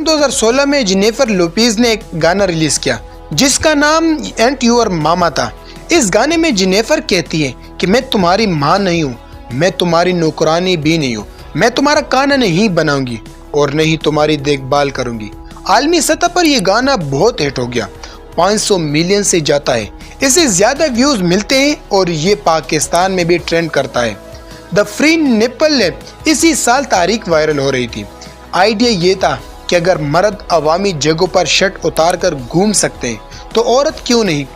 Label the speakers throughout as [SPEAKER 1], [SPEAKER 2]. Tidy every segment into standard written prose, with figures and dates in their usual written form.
[SPEAKER 1] 2016 में Jennifer Lopez ने एक गाना रिलीज किया जिसका नाम एंड योर मामा था। इस गाने में जेनिफर कहती है कि मैं तुम्हारी माँ नहीं हूँ, मैं तुम्हारी नौकरानी भी नहीं हूँ, मैं तुम्हारा खाना नहीं बनाऊंगी और नहीं तुम्हारी देखभाल करूंगी। आलमी सतह पर यह गाना बहुत हिट हो गया, 500 मिलियन से जाता है, इसे ज्यादा व्यूज मिलते हैं और ये पाकिस्तान में भी ट्रेंड करता है। द फ्री निपल इसी साल तारीख वायरल हो रही थी। आइडिया ये था कि अगर मर्द अवामी जगहों पर शर्ट उतार कर घूम सकते हैं तो औरत क्यों नहीं।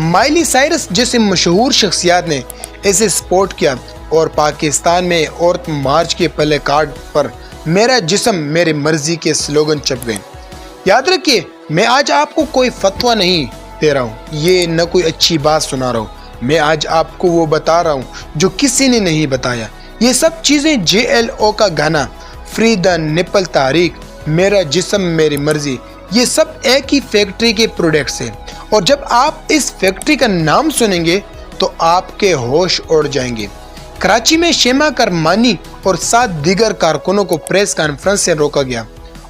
[SPEAKER 1] माइली साइरस जैसे मशहूर शख्सियत ने इसे सपोर्ट किया और पाकिस्तान में औरत मार्च के प्ले कार्ड पर मेरा जिस्म मेरी मर्जी के स्लोगन छप गए। याद रखिए, मैं आज आपको कोई फतवा नहीं दे रहा हूँ, ये न कोई अच्छी बात सुना रहा हूँ, मैं आज आपको वो बता रहा हूँ जो किसी ने नहीं बताया। ये सब चीज़ें JLO का गाना, फ्री द निपल तारीख, मेरा जिस्म मेरी मर्जी, ये सब एक ही फैक्ट्री के प्रोडक्ट्स हैं। और जब आप इस फैक्ट्री का नाम सुनेंगे तो आपके होश उड़ जाएंगे। कराची में शेमा करमानी और 7 दीगर कारकुनों को प्रेस कॉन्फ्रेंस से रोका गया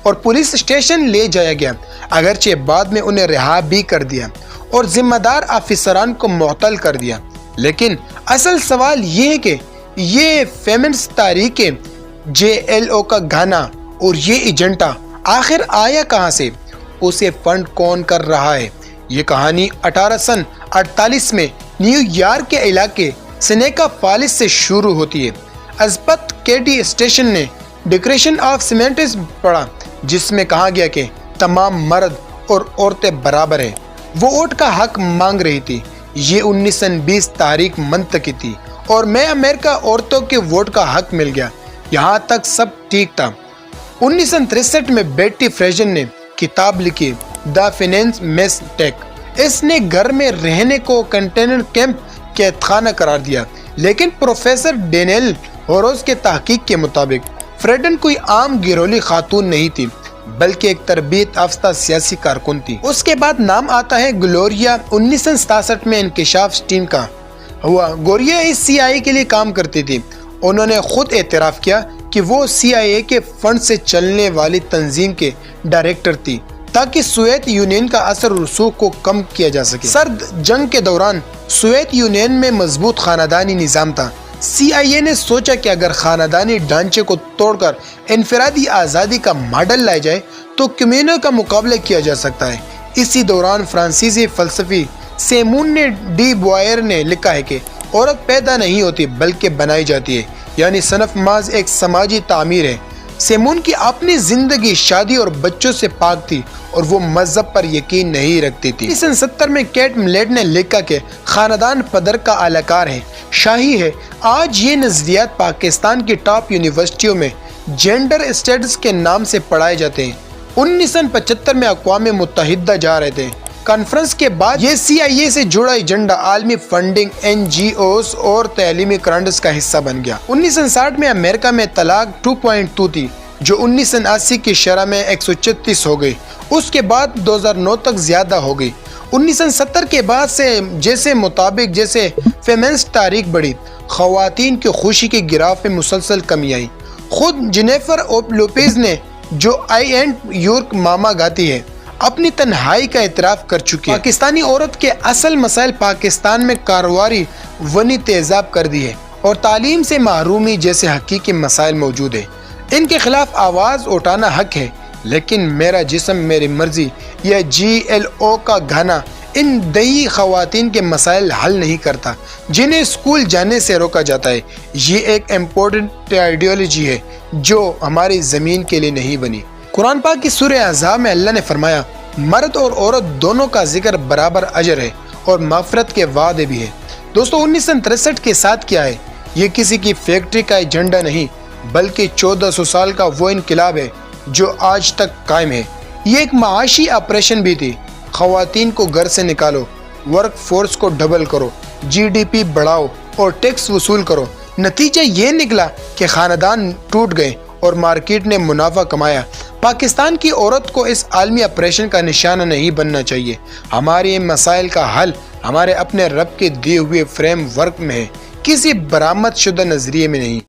[SPEAKER 1] और पुलिस स्टेशन ले जाया गया, अगरचे बाद में उन्हें रिहा भी कर दिया और जिम्मेदार अफसरान को मुअत्तल कर दिया। लेकिन असल सवाल ये है कि ये फेमिनिस्ट तारीखें, JLO का गाना और ये एजेंडा आखिर आया कहाँ से, उसे फंड कौन कर रहा है। ये कहानी 1848 में न्यूयॉर्क के इलाके सेनेका फॉल्स से शुरू होती है। अजपत केडी स्टेशन ने डिक्लेरेशन ऑफ सीमेंट्स पढ़ा जिसमें कहा गया कि तमाम मर्द और औरतें बराबर हैं। वो वोट का हक मांग रही थी। ये 1920 तारीख मंथ की थी और मैं अमेरिका औरतों के वोट का हक मिल गया, यहाँ तक सब ठीक था। 1963 में बेटी फ्रेजन ने किताब लिखी द फाइनेंस मिस्टेक। इसने घर में रहने को कंटेनर कैंप कैदखाना करार दिया, लेकिन प्रोफेसर डेनियल होरोज के तहकीक के मुताबिक फ्रेडन कोई आम गिरोली खातून नहीं थी बल्कि एक तरबियत याफ्ता सियासी कारकुन थी। उसके बाद नाम आता है ग्लोरिया। 1967 में इंकशाफ टीम का हुआ। गोरिया इस CIA के लिए काम करती थी। उन्होंने खुद एतराफ़ किया कि वो CIA के फंड से चलने वाली तंजीम के डायरेक्टर थी ताकि सोवियत यूनियन का असर रसूख को कम किया जा सके। सर्द जंग के दौरान सोवियत यूनियन में मजबूत खानदानी निज़ाम था। CIA ने सोचा कि अगर खानदानी ढांचे को तोड़कर इनफरादी आज़ादी का मॉडल लाया जाए तो कम्युनिज्म का मुकाबला किया जा सकता है। इसी दौरान फ्रांसीसी फलसफी सिमोन डी बुवायर ने लिखा है कि औरत पैदा नहीं होती बल्कि बनाई जाती है, यानी सनफ माज एक समाजी तामीर है। सिमोन की अपनी जिंदगी शादी और बच्चों से पाक थी और वो मजहब पर यकीन नहीं रखती थी। 1970 में केट मिलेट ने लिखा कि खानदान पदर का आलाकार है, शाही है। आज ये नजरियात पाकिस्तान की टॉप यूनिवर्सिटियों में जेंडर स्टडीज के नाम से पढ़ाए जाते हैं। 1975 में अक़वाम मुत्तहिदा जा रहे थे। कॉन्फ्रेंस के बाद ये CIA से जुड़ा एजेंडा आलमी फंडिंग, NGOs और तैलीमी ग्रांट्स का हिस्सा बन गया। 1960 में अमेरिका में तलाक 2.2 थी जो 1980 की शरह में 136 हो गई। उसके बाद 2009 तक ज्यादा हो गई। 1970 के बाद से जैसे फेमिनिस्ट तारीख बढ़ी, खवातीन की खुशी के गिराफ में मुसलसल कमी आई। खुद जेनिफर लोपेज ने जो आई एंड योर मामा गाती है अपनी तन्हाई का इतराफ कर चुकी है। पाकिस्तानी औरत के असल मसाइल पाकिस्तान में कारोबारी वनी तेजाब कर दी है और तालीम से महरूमी जैसे हकीकी मसाइल मौजूद है। इनके खिलाफ आवाज़ उठाना हक है, लेकिन मेरा जिस्म मेरी मर्जी या JLO का गाना इन दही खवातीन के मसाइल हल नहीं करता जिन्हें स्कूल जाने से रोका जाता है। ये एक इम्पोर्टेंट आइडियोलॉजी है जो हमारी ज़मीन के लिए नहीं बनी। कुरान पाक की सूरह अहज़ाब में अल्लाह ने फरमाया, मर्द और औरत दोनों का जिक्र बराबर अजर है और मग़फ़िरत के वादे भी है। दोस्तों, 1963 के साथ क्या है? ये किसी की फैक्ट्री का एजेंडा नहीं बल्कि 1400 साल का वो इनकलाब है जो आज तक कायम है। ये एक माशी ऑपरेशन भी थी। ख़वातीन को घर से निकालो, वर्क फोर्स को डबल करो, GDP बढ़ाओ और टैक्स वसूल करो। नतीजा ये निकला कि ख़ानदान टूट गए और मार्केट ने मुनाफा कमाया। पाकिस्तान की औरत को इस आलमी ऑपरेशन का निशाना नहीं बनना चाहिए। हमारे मसाइल का हल हमारे अपने रब के दिए हुए फ्रेम वर्क में है, किसी बरामद शुदा नजरिए में नहीं।